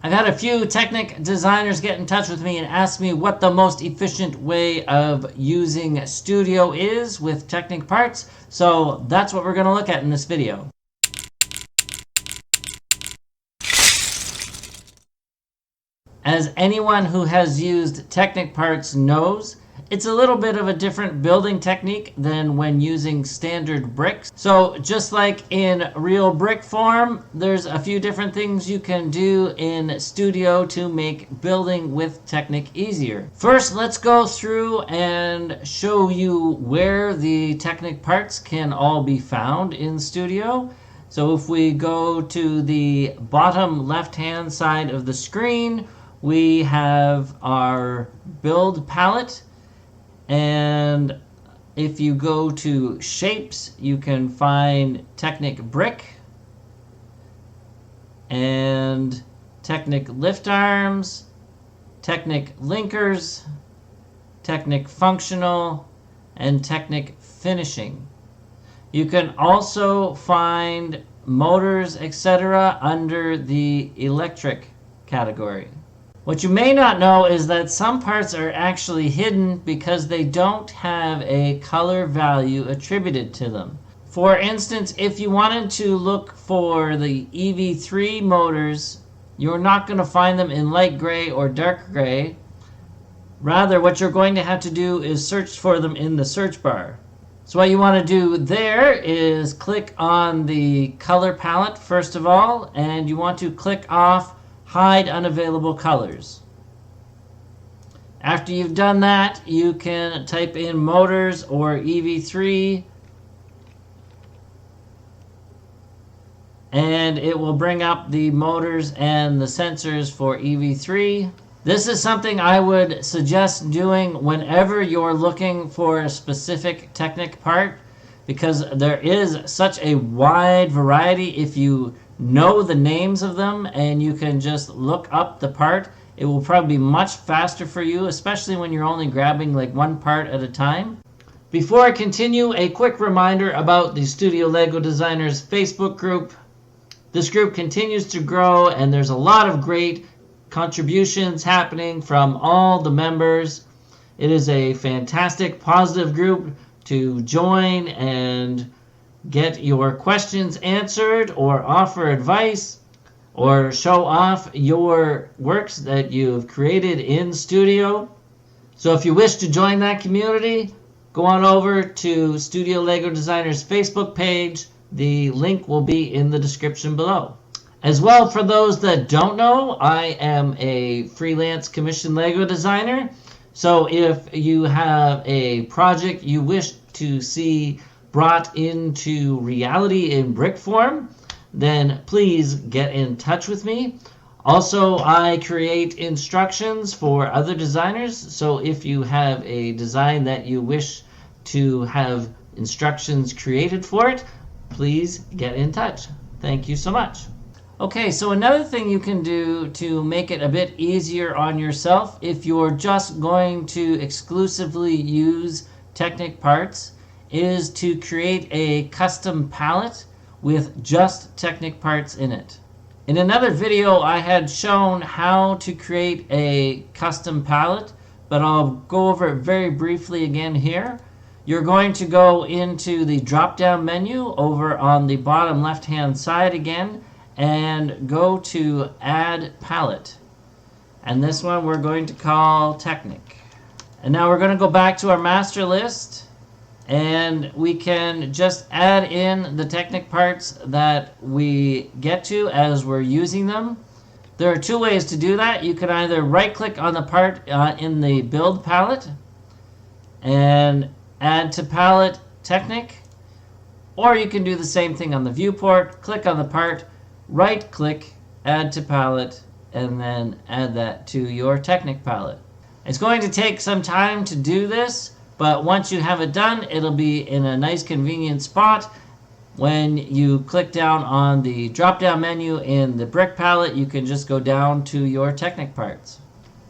I've had a few Technic designers get in touch with me and ask me what the most efficient way of using Studio is with Technic parts. So that's what we're going to look at in this video. As anyone who has used Technic parts knows, it's a little bit of a different building technique than when using standard bricks. So just like in real brick form, there's a few different things you can do in Studio to make building with Technic easier. First, let's go through and show you where the Technic parts can all be found in Studio. So if we go to the bottom left-hand side of the screen, we have our build palette. And if you go to shapes, you can find Technic brick and Technic lift arms, Technic linkers, Technic functional, and Technic finishing. You can also find motors, etc. under the electric category. What you may not know is that some parts are actually hidden because they don't have a color value attributed to them. For instance, if you wanted to look for the EV3 motors, you're not going to find them in light gray or dark gray. Rather, what you're going to have to do is search for them in the search bar. So what you want to do there is click on the color palette first of all, and you want to click off Hide unavailable colors. After you've done that, you can type in motors or EV3 and it will bring up the motors and the sensors for EV3. This is something I would suggest doing whenever you're looking for a specific Technic part, because there is such a wide variety. If you know the names of them and you can just look up the part, it will probably be much faster for you, especially when you're only grabbing like one part at a time. Before I continue, a quick reminder about the Studio LEGO Designers Facebook group. This group continues to grow and there's a lot of great contributions happening from all the members. It is a fantastic, positive group to join and get your questions answered or offer advice or show off your works that you've created in Studio. So if you wish to join that community, go on over to Studio LEGO Designers Facebook page. The link will be in the description below. As well, for those that don't know, I am a freelance commission LEGO designer. So if you have a project you wish to see brought into reality in brick form, then please get in touch with me. Also, I create instructions for other designers, so if you have a design that you wish to have instructions created for it, please get in touch. Thank you so much. Okay, so another thing you can do to make it a bit easier on yourself, if you're just going to exclusively use Technic parts, is to create a custom palette with just Technic parts in it. In another video, I had shown how to create a custom palette, but I'll go over it very briefly again here. You're going to go into the drop-down menu over on the bottom left-hand side again and go to Add Palette. And this one we're going to call Technic. And now we're going to go back to our master list, and we can just add in the Technic parts that we get to as we're using them. There are two ways to do that. You can either right click on the part in the build palette and add to palette Technic, or you can do the same thing on the viewport, click on the part, right click, add to palette, and then add that to your Technic palette. It's going to take some time to do this, but once you have it done, it'll be in a nice convenient spot. When you click down on the drop-down menu in the brick palette, you can just go down to your Technic parts.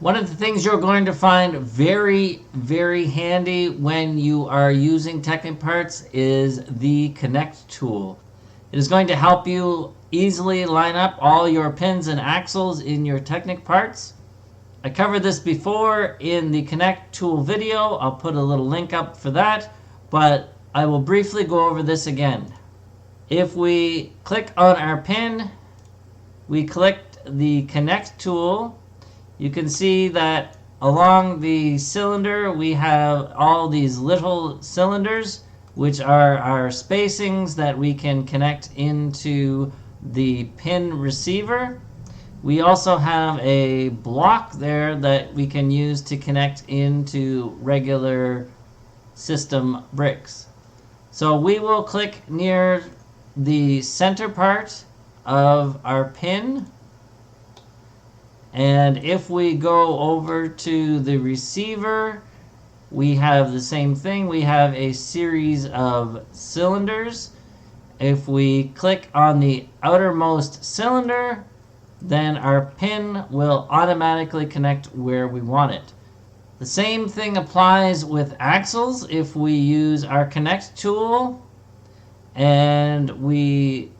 One of the things you're going to find very, very handy when you are using Technic parts is the Connect tool. It is going to help you easily line up all your pins and axles in your Technic parts. I covered this before in the Connect tool video. I'll put a little link up for that, but I will briefly go over this again. If we click on our pin, we clicked the Connect tool, you can see that along the cylinder we have all these little cylinders, which are our spacings that we can connect into the pin receiver. We also have a block there that we can use to connect into regular system bricks. So we will click near the center part of our pin, and if we go over to the receiver, we have the same thing. We have a series of cylinders. If we click on the outermost cylinder, then our pin will automatically connect where we want it. The same thing applies with axles. If we use our Connect tool and we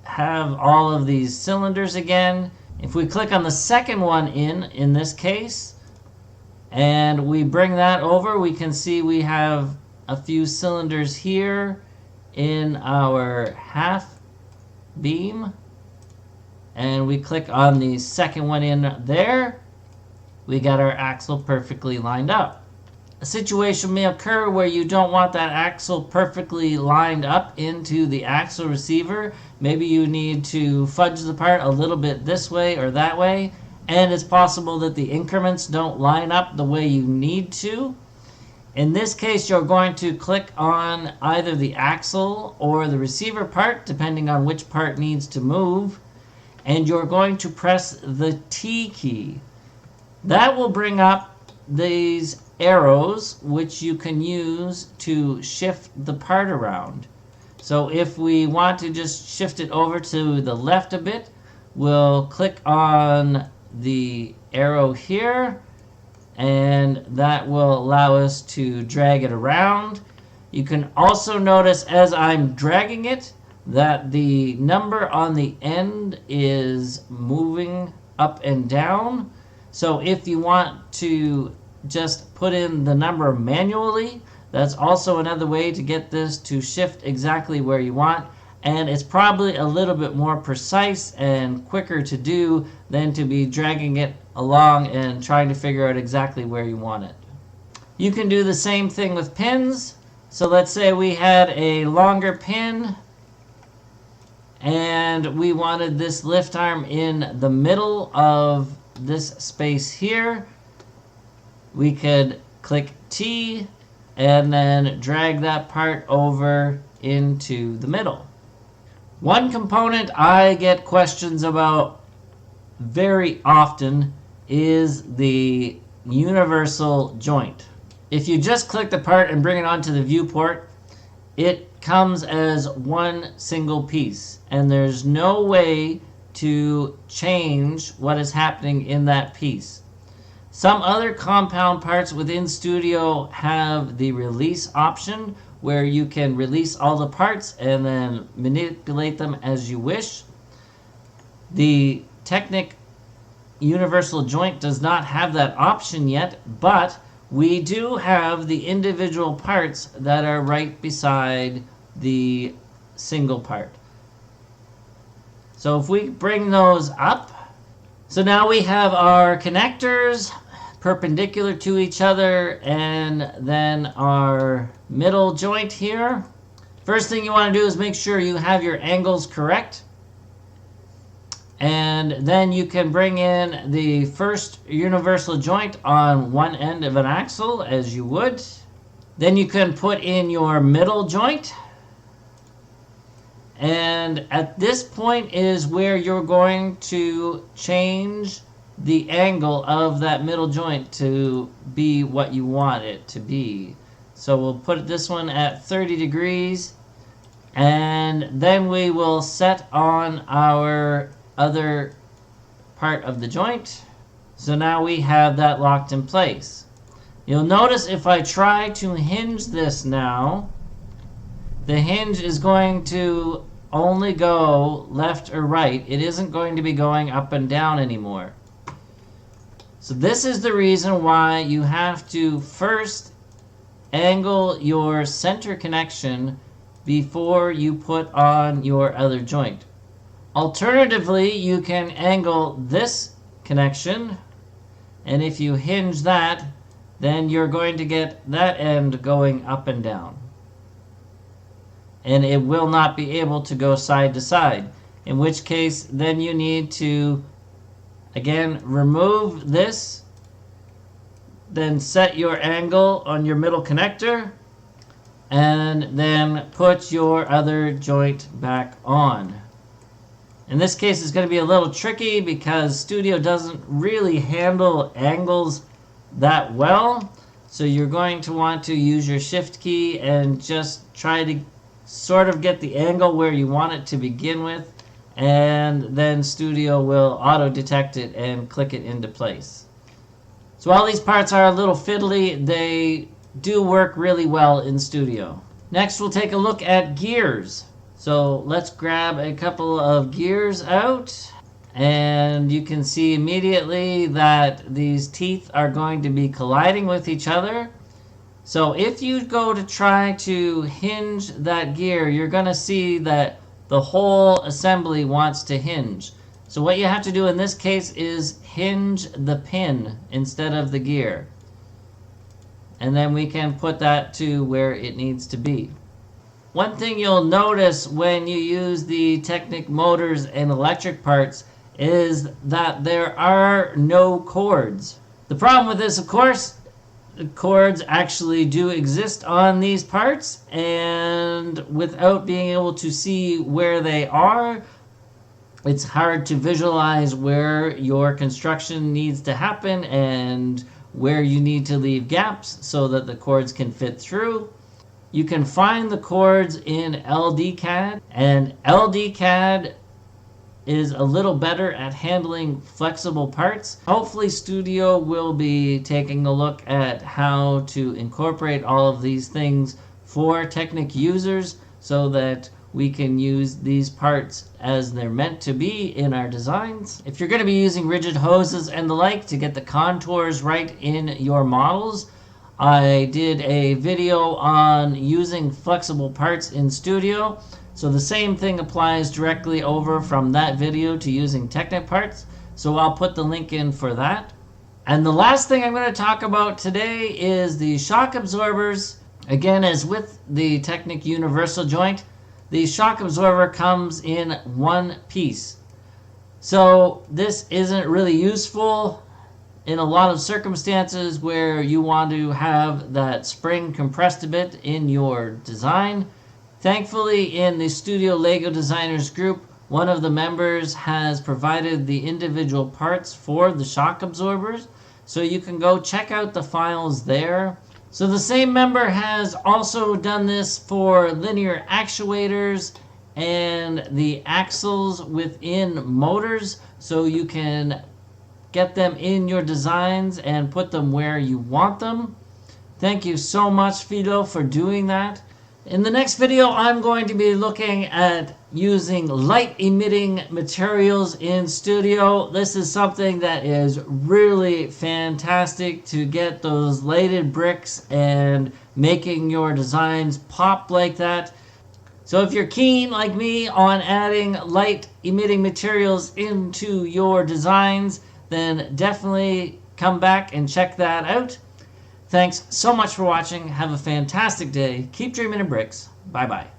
have all of these cylinders again, if we click on the second one in this case, and we bring that over, we can see we have a few cylinders here in our half beam, and we click on the second one in there, we got our axle perfectly lined up. A situation may occur where you don't want that axle perfectly lined up into the axle receiver. Maybe you need to fudge the part a little bit this way or that way, and it's possible that the increments don't line up the way you need to. In this case, you're going to click on either the axle or the receiver part, depending on which part needs to move, and you're going to press the T key. That will bring up these arrows, which you can use to shift the part around. So if we want to just shift it over to the left a bit, we'll click on the arrow here, and that will allow us to drag it around. You can also notice as I'm dragging it that the number on the end is moving up and down. So if you want to just put in the number manually, that's also another way to get this to shift exactly where you want, and it's probably a little bit more precise and quicker to do than to be dragging it along and trying to figure out exactly where you want it. You can do the same thing with pins. So let's say we had a longer pin and we wanted this lift arm in the middle of this space here. We could click T and then drag that part over into the middle. One component I get questions about very often is the universal joint. If you just click the part and bring it onto the viewport, it comes as one single piece, and there's no way to change what is happening in that piece. Some other compound parts within Studio have the release option where you can release all the parts and then manipulate them as you wish. The Technic Universal Joint does not have that option yet, but we do have the individual parts that are right beside the single part. So if we bring those up, so now we have our connectors perpendicular to each other, and then our middle joint here. First thing you want to do is make sure you have your angles correct, and then you can bring in the first universal joint on one end of an axle as you would. Then you can put in your middle joint, and at this point is where you're going to change the angle of that middle joint to be what you want it to be. So we'll put this one at 30 degrees, and then we will set on our other part of the joint. So now we have that locked in place. You'll notice if I try to hinge this now, the hinge is going to only go left or right. It isn't going to be going up and down anymore. So this is the reason why you have to first angle your center connection before you put on your other joint. Alternatively, you can angle this connection, and if you hinge that, then you're going to get that end going up and down. And it will not be able to go side to side, in which case then you need to again remove this, then set your angle on your middle connector, and then put your other joint back on. In this case it's going to be a little tricky because Studio doesn't really handle angles that well, so you're going to want to use your shift key and just try to sort of get the angle where you want it to begin with, and then Studio will auto detect it and click it into place. So while these parts are a little fiddly, they do work really well in Studio. Next we'll take a look at gears. So let's grab a couple of gears out, and you can see immediately that these teeth are going to be colliding with each other. So if you go to try to hinge that gear, you're going to see that the whole assembly wants to hinge. So what you have to do in this case is hinge the pin instead of the gear. And then we can put that to where it needs to be. One thing you'll notice when you use the Technic motors and electric parts is that there are no cords. The problem with this, of course, the cords actually do exist on these parts, and without being able to see where they are, it's hard to visualize where your construction needs to happen and where you need to leave gaps so that the cords can fit through. You can find the cords in LDCAD, and LDCAD is a little better at handling flexible parts. Hopefully Studio will be taking a look at how to incorporate all of these things for Technic users so that we can use these parts as they're meant to be in our designs. If you're going to be using rigid hoses and the like to get the contours right in your models, I did a video on using flexible parts in Studio. So the same thing applies directly over from that video to using Technic parts. So I'll put the link in for that. And the last thing I'm going to talk about today is the shock absorbers. Again, as with the Technic universal joint, the shock absorber comes in one piece. So this isn't really useful in a lot of circumstances where you want to have that spring compressed a bit in your design. Thankfully, in the Studio LEGO Designers group, one of the members has provided the individual parts for the shock absorbers, so you can go check out the files there. So the same member has also done this for linear actuators and the axles within motors, so you can get them in your designs and put them where you want them. Thank you so much, Fido, for doing that. In the next video, I'm going to be looking at using light-emitting materials in Studio. This is something that is really fantastic to get those lighted bricks and making your designs pop like that. So if you're keen, like me, on adding light-emitting materials into your designs, then definitely come back and check that out. Thanks so much for watching. Have a fantastic day. Keep dreaming in bricks. Bye-bye.